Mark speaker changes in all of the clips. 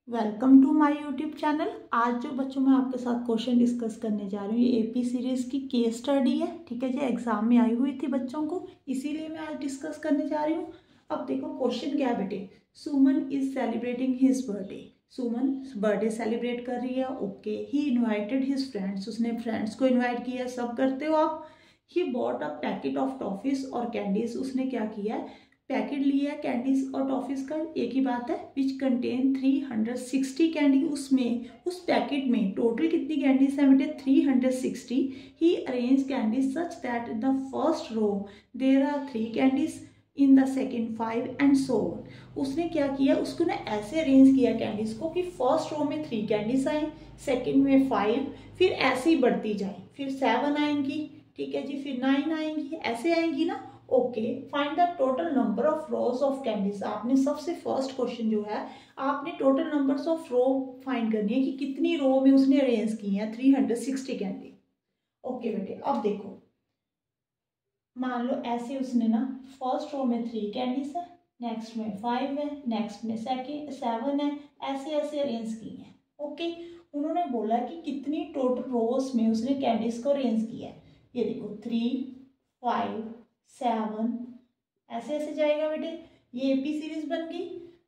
Speaker 1: Welcome to my YouTube channel. आज जो बच्चों मैं आपके साथ क्वेश्चन डिस्कस करने जा रही हूँ ये एपी सीरीज़ की केस स्टडी है। ठीक है जी, एग्जाम में आई हुई थी बच्चों को, इसीलिए मैं आज डिस्कस करने जा रही हूँ। अब देखो क्वेश्चन क्या है बेटे। Suman is celebrating his birthday. Suman birthday celebrate कर रही है। Okay, he invited his friends. उसने फ्रेंड्स को इन्वाइट किया। सब करते हो आप। He bought a packet of toffees और कैंडीज। उसने क्या किया है, पैकेट लिया है कैंडीज और टॉफीज का। एक ही बात है, विच कंटेन 360 कैंडी। उसमें उस पैकेट में टोटल कितनी कैंडीज है बेटे, 360। He arrange candies such that the first row there are 3 candies, in the second 5 and so on. उसने क्या किया, उसको ना ऐसे अरेंज किया कैंडीज को कि फर्स्ट रो में 3 कैंडीज आए, सेकेंड में 5, फिर ऐसे ही बढ़ती जाए, फिर 7 आएंगी, ठीक है जी, फिर 9 आएंगी, ऐसे आएंगी ना। Okay, find the total number of rows of candies. आपने सबसे फर्स्ट क्वेश्चन जो है, आपने total numbers of row find करनी है कि कितनी रो में उसने अरेंज की है 360 कैंडी। ओके बेटे, अब देखो, मान लो ऐसे उसने ना फर्स्ट रो में 3 कैंडीज है, नेक्स्ट में 5 है, नेक्स्ट में 7 है, ऐसे ऐसे अरेंज की है। ओके, उन्होंने बोला कि कितनी टोटल रोज में उसने कैंडीज को अरेंज किया है। ये देखो 3, 5, 7, ऐसे ऐसे जाएगा बेटे। ये एपी सीरीज बन गई।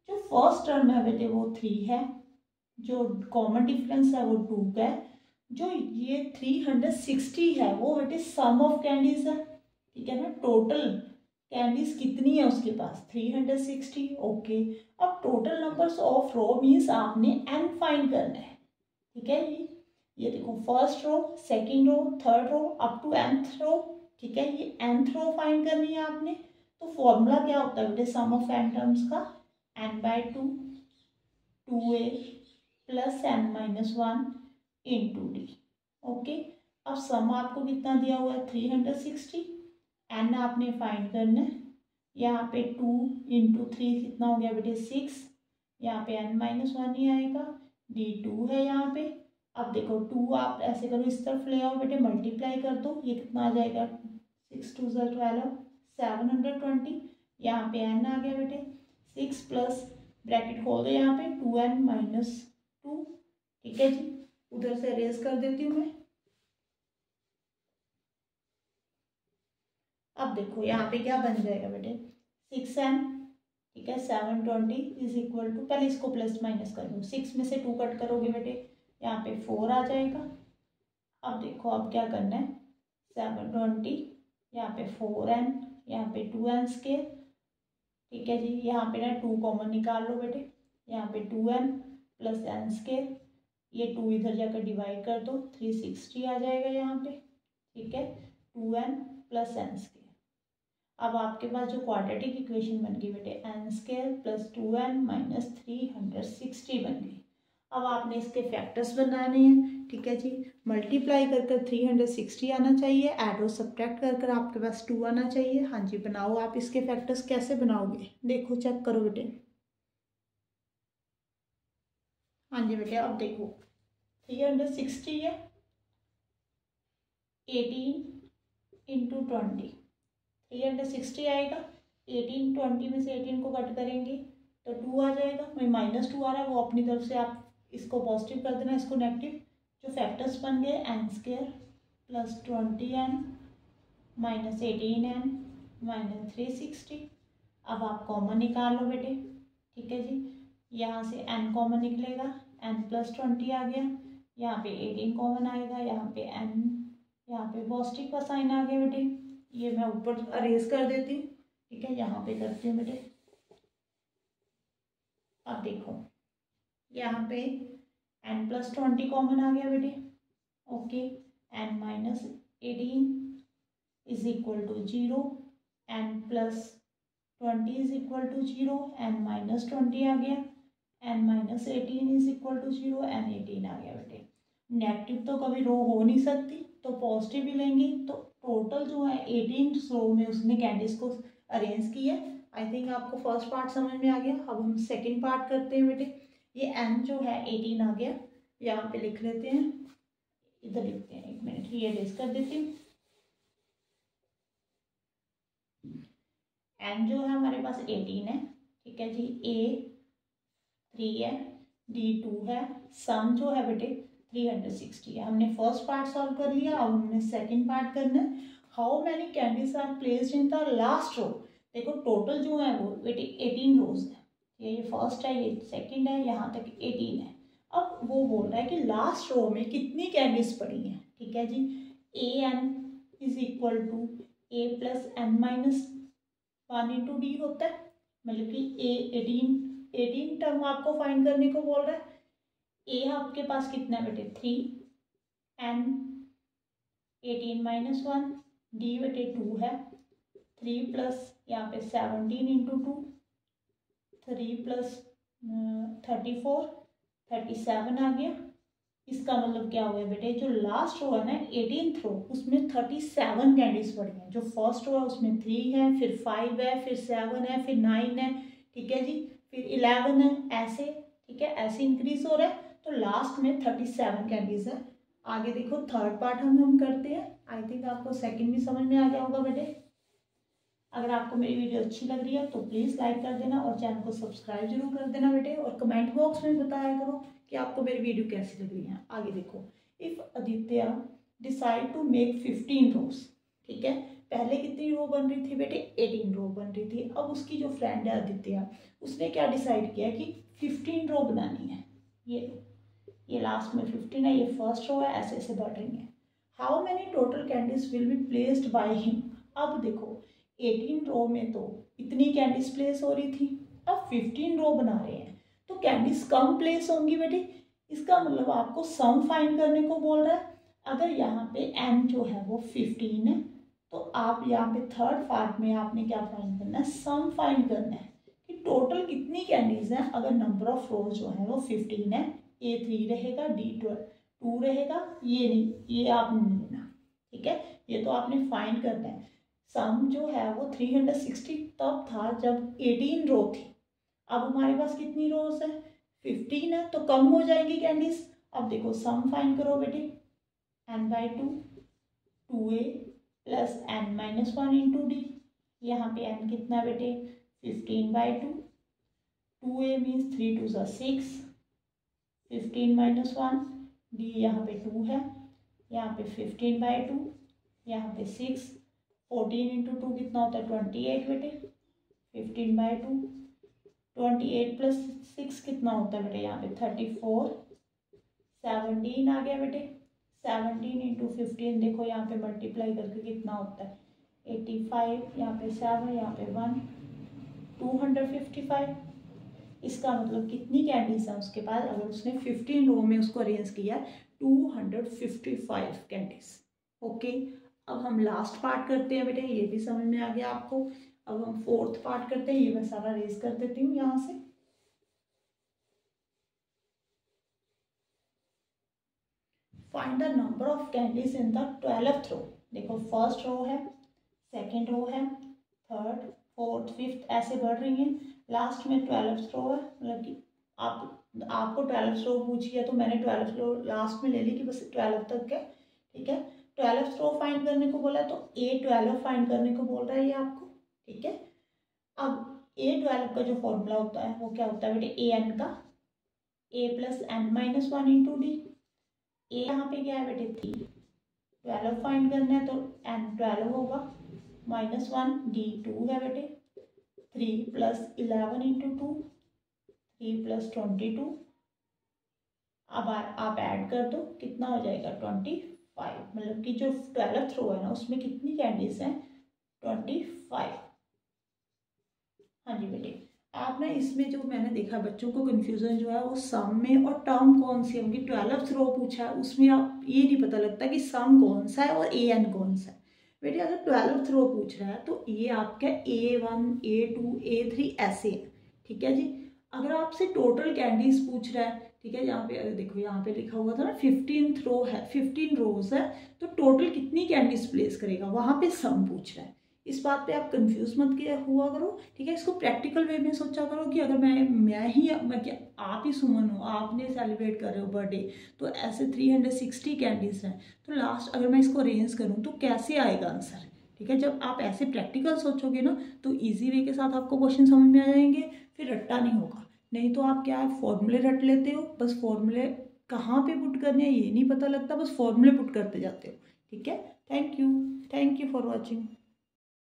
Speaker 1: जो फर्स्ट टर्म है बेटे वो 3 है, जो कॉमन डिफरेंस है वो 2 का है, जो ये 360 है वो बेटे सम ऑफ कैंडीज है। ठीक है ना, टोटल कैंडीज कितनी है उसके पास, 360। ओके, अब total numbers of row means आपने एन फाइंड करना है। ठीक है, ये देखो first row, second row, third row, up to nth row. ठीक है, ये nth रो फाइंड करनी है आपने। तो फॉर्मूला क्या होता है बेटे, सम ऑफ n टर्म्स का n/2 2a plus n-1 into D. Okay, अब सम आपको कितना दिया हुआ है, 360। n आपने फाइंड करना है। यहाँ पे 2 इंटू 3 कितना हो गया बेटे, 6। यहाँ पे n-1 ही आएगा, d2 है यहाँ पे। अब देखो 2 आप ऐसे करो, इस तरफ ले आओ बेटे, मल्टीप्लाई कर दो, ये कितना आ जाएगा, 6 2 12, 720। यहाँ पे n आ गया बेटे, 6 प्लस ब्रैकेट खोल दो यहाँ पे 2n-2। ठीक है जी, उधर से अरेज कर देती हूँ मैं। अब देखो यहाँ पे क्या बन जाएगा बेटे, 6n, ठीक है, 720 इज इक्वल टू, पहले इसको प्लस माइनस कर लो, 6 में से 2 कट करोगे बेटे, यहाँ पे 4 आ जाएगा। अब देखो अब क्या करना है, 720, यहाँ पे 4n, यहाँ पे 2n स्केयर। ठीक है जी, यहाँ पे ना 2 कॉमन निकाल लो बेटे, यहाँ पे 2n प्लस n स्केयर, ये 2 इधर जाकर डिवाइड कर दो, 360 आ जाएगा यहाँ पे। ठीक है, 2n प्लस n स्केयर। अब आपके पास जो क्वाड्रेटिक इक्वेशन बन गई बेटे, n square plus 2n minus 360 बन गई। अब आपने इसके फैक्टर्स बनाने हैं। ठीक है जी, मल्टीप्लाई कर कर 360 आना चाहिए, एड और सब्ट्रैक्ट कर कर आपके पास 2 आना चाहिए। हाँ जी, बनाओ आप इसके फैक्टर्स। कैसे बनाओगे, देखो चेक करो बेटे। हाँ जी बेटे, अब देखो 360 है, 18 इंटू 20, 360 आएगा। 18 20 में से 18 को कट करेंगे तो 2 आ जाएगा, वही -2 आ रहा है, वो अपनी तरफ से आप इसको पॉजिटिव कर देना, इसको नेगेटिव। जो फैक्टर्स बन गए, n square plus 20n minus 18n minus 360। अब आप कॉमन निकाल लो बेटे। ठीक है जी, यहाँ से n कॉमन निकलेगा, n प्लस 20 आ गया, यहाँ पे 18 कॉमन आएगा, यहाँ पे n, यहाँ पे पॉजिटिव का साइन आ गया बेटे। ये मैं ऊपर अरेज कर देती हूँ। ठीक है, यहाँ पे करती हूँ बेटे। अब देखो यहाँ पे n प्लस 20 कॉमन आ गया बेटे। Okay, n minus 18 is equal to 0, n plus 20 is equal to 0, n minus 20 आ गया, n minus 18 is equal to 0, n 18 आ गया बेटे। नेगेटिव तो कभी रो हो नहीं सकती, तो पॉजिटिव ही लेंगे। तो टोटल जो है 18 रो में उसने कैंडीज को अरेंज किया। आई थिंक आपको फर्स्ट पार्ट समझ में आ गया। अब हम सेकेंड पार्ट करते हैं बेटे। ये n जो है 18 आ गया, यहाँ पे लिख लेते हैं, इधर लिखते हैं, 1 मिनट ये अरेज कर देती हूँ। n जो है हमारे पास 18 है। ठीक है जी, a 3 है, D2 है। सम जो है बेटे 360 है। हमने फर्स्ट पार्ट सॉल्व कर लिया, अब हमने सेकंड पार्ट करना है। How many candies are placed in the last row. देखो टोटल जो है वो बेटे 18 रोज है। ये फर्स्ट है, ये सेकंड है, यहाँ तक 18 है। अब वो बोल रहा है कि लास्ट रो में कितनी कैंडीज पड़ी हैं। ठीक है जी, AN is equal to A plus N minus 1 into d होता है। मतलब कि 18 टर्म आपको फाइंड करने को बोल रहा है। ए आपके पास कितना है बेटे 3, N 18 माइनस 1, डी बेटे 2 है। 3 प्लस यहाँ पे 17 इंटू 2, 3 प्लस 34, 37 आ गया। इसका मतलब क्या हुआ बेटे, जो लास्ट रो है ना 18th रो, उसमें 37 कैंडीज पड़ी हैं। जो फर्स्ट रो है उसमें 3 है, फिर 5 है, फिर 7 है, फिर 9 है। ठीक है जी, फिर 11 है, ऐसे। ठीक है, ऐसे इंक्रीज हो रहा है। तो लास्ट में 37 कैंडीज है। आगे देखो थर्ड पार्ट हम करते हैं। आई थिंक आपको सेकंड भी समझ में आ गया होगा बेटे। अगर आपको मेरी वीडियो अच्छी लग रही है तो प्लीज़ लाइक कर देना और चैनल को सब्सक्राइब जरूर कर देना बेटे, और कमेंट बॉक्स में बताया करो कि आपको मेरी वीडियो कैसी लग रही है। आगे देखो, if Aditya decide to make 15 rows. ठीक है, पहले कितनी रो बन रही थी बेटे 18 रो बन रही थी। अब उसकी जो फ्रेंड है आदित्य, उसने क्या डिसाइड किया कि 15 रो बनानी है। ये लास्ट में 15 है, ये फर्स्ट रो है, ऐसे ऐसे बढ़ रही है। How many total candies will be placed by him. अब देखो 18 रो में तो इतनी कैंडीज प्लेस हो रही थी, अब 15 रो बना रहे हैं तो कैंडीज कम प्लेस होंगी बेटे। इसका मतलब आपको सम फाइंड करने को बोल रहा है। अगर यहाँ पे n जो है वो 15 है, तो आप यहाँ पे थर्ड पार्ट में आपने क्या फाइंड करना है, सम फाइंड करना है कि टोटल कितनी कैंडीज हैं। अगर नंबर ऑफ रोज जो है वो 15 है, A 3 रहेगा, D 2 रहेगा, ये नहीं, ये आप नहीं लेना। ठीक है, ये तो आपने फाइंड करना है। सम जो है वो 360 तब था जब 18 रो थी। अब हमारे पास कितनी रोज है 15 है, तो कम हो जाएंगी कैंडीज। अब देखो सम फाइंड करो बेटे, n/2 2a plus n minus 1 into D. यहाँ पे n कितना बेटे 15/2, 2a मीन्स 3 2 6, 15 माइनस 1, डी यहाँ पे 2 है, यहाँ पे 15/2, यहाँ पे 6, 14 इंटू 2 कितना होता है 28 बेटे, 15/2, 28 प्लस 6 कितना होता है बेटे यहाँ पे 34, 17 आ गया बेटे। 17 इंटू 15 देखो यहाँ पे मल्टीप्लाई करके कितना होता है 85, यहाँ पे 7, यहाँ पे 1, 255। इसका मतलब कितनी कैंडीज है उसके पास, अगर उसने 15 रो में उसको अरेंज किया 255 कैंडीज। ओके, अब हम लास्ट पार्ट करते हैं बेटे, ये भी समझ में आ गया आपको। अब हम फोर्थ पार्ट करते हैं, ये मैं सारा रेज कर देती हूँ यहाँ से। Find the number of candies in the 12th रो। देखो फर्स्ट रो है, सेकेंड रो है, थर्ड, फोर्थ, फिफ्थ, ऐसे बढ़ रही हैं। लास्ट में 12th रो है, मतलब कि आपको 12th रो पूछी है तो मैंने 12th रो लास्ट में ले ली कि बस 12 तक है। ठीक है, 12th रो फाइंड करने को बोला है तो A12 फाइंड करने को बोल रहा है ये आपको। ठीक है, अब A12 का जो फॉर्मूला होता है वो क्या होता है बेटे AN का, A plus N minus 1 into D. A यहाँ पे क्या है बेटे 3, 12 फाइंड करना है तो N 12 होगा, -1, D 2 है बेटे, 3 प्लस 11 इंटू 2, 3 प्लस 22। अब आप ऐड कर दो, कितना हो जाएगा 25। मतलब कि जो 12th रो है ना उसमें कितनी कैंडीज हैं 25। हाँ जी बेटे, आप ना इसमें जो मैंने देखा बच्चों को कन्फ्यूज़न जो है वो सम में और टर्म कौन सी होगी। 12th रो पूछा है उसमें आप ये नहीं पता लगता कि सम कौन सा है और AN कौन सा है। बेटे अगर 12th रो पूछ रहा है तो ये आपका A1 A2 A3 ऐसे है। ठीक है जी, अगर आपसे टोटल कैंडीज पूछ रहा है, ठीक है, यहाँ पे अगर देखो यहाँ पे लिखा हुआ था ना 15th रो है, 15 रोज है, तो टोटल कितनी कैंडीज प्लेस करेगा, वहाँ पे सम पूछ रहा है। इस बात पे आप कंफ्यूज मत हुआ करो। ठीक है, इसको प्रैक्टिकल वे में सोचा करो कि अगर मैं क्या आप ही सुमन हो, आपने सेलिब्रेट कर रहे हो बर्थडे, तो ऐसे 360 कैंडीज हैं, तो लास्ट अगर मैं इसको अरेंज करूँ तो कैसे आएगा आंसर। ठीक है, जब आप ऐसे प्रैक्टिकल सोचोगे ना तो इजी वे के साथ आपको क्वेश्चन समझ में आ जाएंगे, फिर रट्टा नहीं होगा। नहीं तो आप क्या है फॉर्मूले रट लेते हो, बस फॉर्मूले कहाँ पे पुट करने हैं ये नहीं पता लगता, बस फॉर्मूले पुट करते जाते हो। ठीक है, थैंक यू फॉर वॉचिंग।